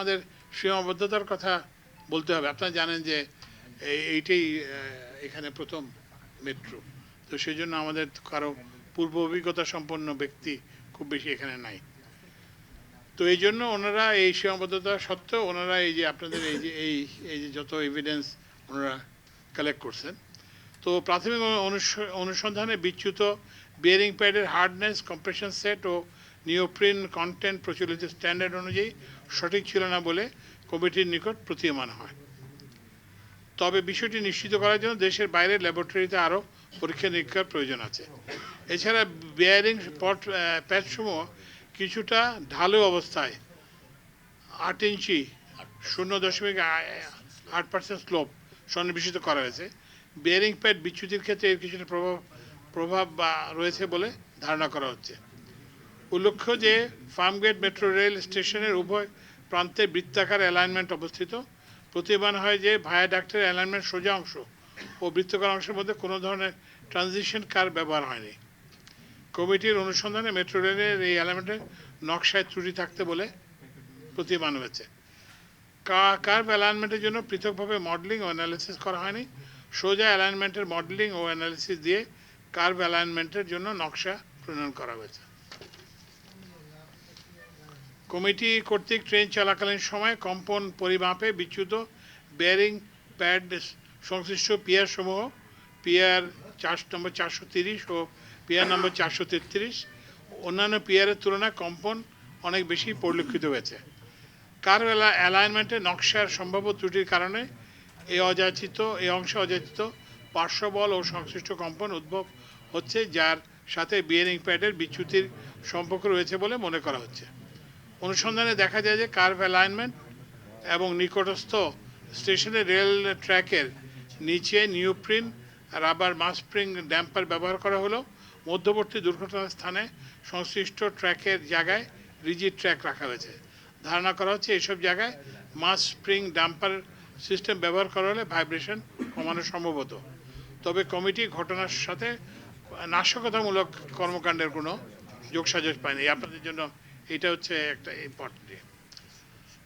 আমাদের সীমাবদ্ধতার কথা বলতে হবে। আপনারা জানেন যে এইটাই এখানে প্রথম মেট্রো, তো সেই জন্য আমাদের কারো পূর্ব অভিজ্ঞতা সম্পন্ন ব্যক্তি খুব বেশি এখানে নাই। তো এই জন্য ওনারা এই সীমাবদ্ধতা সত্ত্বেও ওনারা এই যে আপনাদের এই যে যত এভিডেন্স ওনারা কালেক্ট করছেন, তো প্রাথমিক অনুসন্ধানে বিচ্যুত বিয়ারিং প্যাডের হার্ডনেস, কম্প্রেশন সেট ও নিওপ্রিন কন্টেন্ট প্রচলিত স্ট্যান্ডার্ড অনুযায়ী সঠিক ছিল না বলে কমিটির নিকট প্রতীয়মান হয়। তবে বিষয়টি নিশ্চিত করার জন্য দেশের বাইরে ল্যাবরেটরিতে আরও পরীক্ষা নিরীক্ষার প্রয়োজন আছে। এছাড়া বিয়ারিং প্যাডসমূহ কিছুটা ঢালু অবস্থায় 8 ইঞ্চি 0.8% স্লোপ সন্নিবেশিত করা হয়েছে। বিয়ারিং প্যাড বিচ্যুতির ক্ষেত্রে এর কিছুটা প্রভাব রয়েছে বলে ধারণা করা হচ্ছে। উল্লেখ্য যে ফার্মগেট মেট্রো রেল স্টেশনের উভয় প্রান্তে বৃত্তাকার অ্যালাইনমেন্ট অবস্থিত। প্রতীয়মান হয় যে ভায়াডাক্টের অ্যালাইনমেন্ট সোজা অংশ ও বৃত্তাকার অংশের মধ্যে কোনো ধরনের ট্রানজিশন কার ব্যবহার হয়নি। কমিটির অনুসন্ধানে মেট্রো রেলের এই অ্যালাইনমেন্টের নকশায় ত্রুটি থাকতে বলে প্রতীয়মান হয়েছে। কার্ভ অ্যালাইনমেন্টের জন্য পৃথকভাবে মডেলিং ও অ্যানালিসিস করা হয়নি। সোজা অ্যালাইনমেন্টের মডেলিং ও অ্যানালিসিস দিয়ে কার্ভ অ্যালাইনমেন্টের জন্য নকশা প্রণয়ন করা হয়েছে। কমিটি কর্তৃক ট্রেন চলাকালীন সময় কম্পন পরিমাপে বিচ্যুত বেয়ারিং প্যাড সংশ্লিষ্ট পিয়ার সমূহ পিয়ার নম্বর 430 ও পিয়ার নম্বর 433 অন্যান্য পিয়ারের তুলনায় কম্পন অনেক বেশি পরিলক্ষিত হয়েছে। কার্ভ অ্যালাইনমেন্টের নকশার সম্ভাব্য ত্রুটির কারণে এই অংশে অযাচিত পার্শ্ববল ও সংশ্লিষ্ট কম্পন উদ্ভব হচ্ছে, যার সাথে বিয়ারিং প্যাডের বিচ্যুতির সম্পর্ক রয়েছে বলে মনে করা হচ্ছে। অনুসন্ধানে দেখা যায় যে কার্ভ অ্যালাইনমেন্ট এবং নিকটস্থ স্টেশনের রেল ট্র্যাকের নিচে নিওপ্রিন রাবার মাস স্প্রিং ড্যাম্পার ব্যবহার করা হলেও মধ্যবর্তী দুর্ঘটনার স্থানে সংশ্লিষ্ট ট্র্যাকের জায়গায় রিজিড ট্র্যাক রাখা হয়েছে। ধারণা করা হচ্ছে এইসব জায়গায় মাস স্প্রিং ডাম্পার সিস্টেম ব্যবহার করা হলে ভাইব্রেশন কমানো সম্ভব হতো। তবে কমিটি ঘটনার সাথে নাশকতামূলক কর্মকাণ্ডের কোনো যোগসাজশ পায়নি। আপনাদের জন্য এটা হচ্ছে একটা ইম্পর্টেন্ট।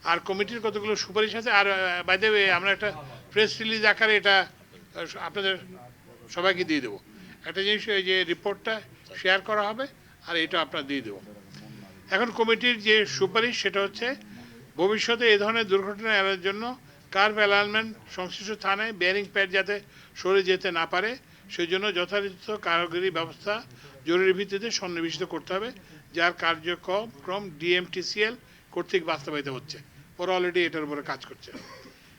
আর কমিটির কতগুলো সুপারিশ আছে। আর বাই দ্য ওয়ে আমরা একটা প্রেস রিলিজ আকারে এটা আপনাদের সবাইকে দিয়ে দেবো। একটা জিনিস এই যে রিপোর্টটা শেয়ার করা হবে আর এটা আপনারা দিয়ে দেবো। এখন কমিটির যে সুপারিশ সেটা হচ্ছে ভবিষ্যতে এই ধরনের দুর্ঘটনা এড়ানোর জন্য কার্ভ অ্যালাইনমেন্ট সংশ্লিষ্ট স্থানে বেয়ারিং প্যাড যাতে সরে যেতে না পারে সেই জন্য যথাযথ কারিগরি ব্যবস্থা জরুরি ভিত্তিতে সন্নিবেশিত করতে হবে, যার কার্যক্রম ডিএমটিসিএল কর্তৃক বাস্তবায়িত হচ্ছে। ওরা অলরেডি এটার উপরে কাজ করছে।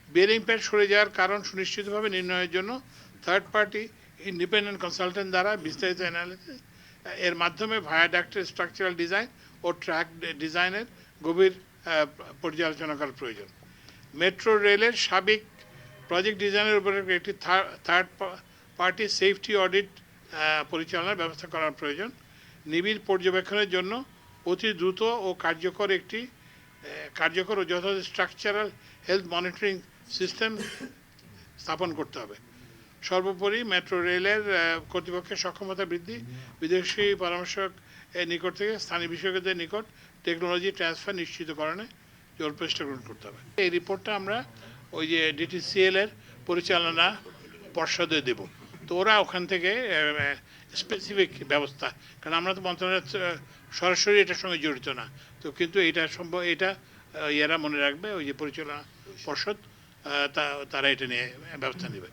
বেয়ারিং প্যাড সরে যাওয়ার কারণ সুনিশ্চিতভাবে নির্ণয়ের জন্য থার্ড পার্টি ইন্ডিপেন্ডেন্ট কনসালটেন্ট দ্বারা বিস্তারিত অ্যানালিসিস এর মাধ্যমে ভায়াডাক্টের স্ট্রাকচারাল ডিজাইন ও ট্র্যাক ডিজাইনের গভীর পর্যালোচনা করার প্রয়োজন। মেট্রো রেলের সাবেক প্রজেক্ট ডিজাইনের উপরে একটি থার্ড পার্টি সেফটি অডিট পরিচালনার ব্যবস্থা করার প্রয়োজন। নিবিড় পর্যবেক্ষণের জন্য অতি দ্রুত ও কার্যকর ও যথাযথ স্ট্রাকচারাল হেলথ মনিটরিং সিস্টেম স্থাপন করতে হবে। সর্বোপরি মেট্রো রেলের কর্তৃপক্ষের সক্ষমতা বৃদ্ধি, বিদেশি পরামর্শক এর নিকট থেকে স্থানীয় বিশেষজ্ঞদের নিকট টেকনোলজি ট্রান্সফার নিশ্চিতকরণে জোর প্রচেষ্টা গ্রহণ করতে হবে। এই রিপোর্টটা আমরা ওই যে ডিটিসিএল এর পরিচালনা পর্ষদে দেব। তো ওরা ওখান থেকে স্পেসিফিক ব্যবস্থা, কারণ আমরা তো মন্ত্রণালয় সরাসরি এটার সঙ্গে জড়িত না, তো কিন্তু এটা এরা মনে রাখবে ওই যে পরিচালনা পর্ষদ তারা এটা নিয়ে ব্যবস্থা নেবে।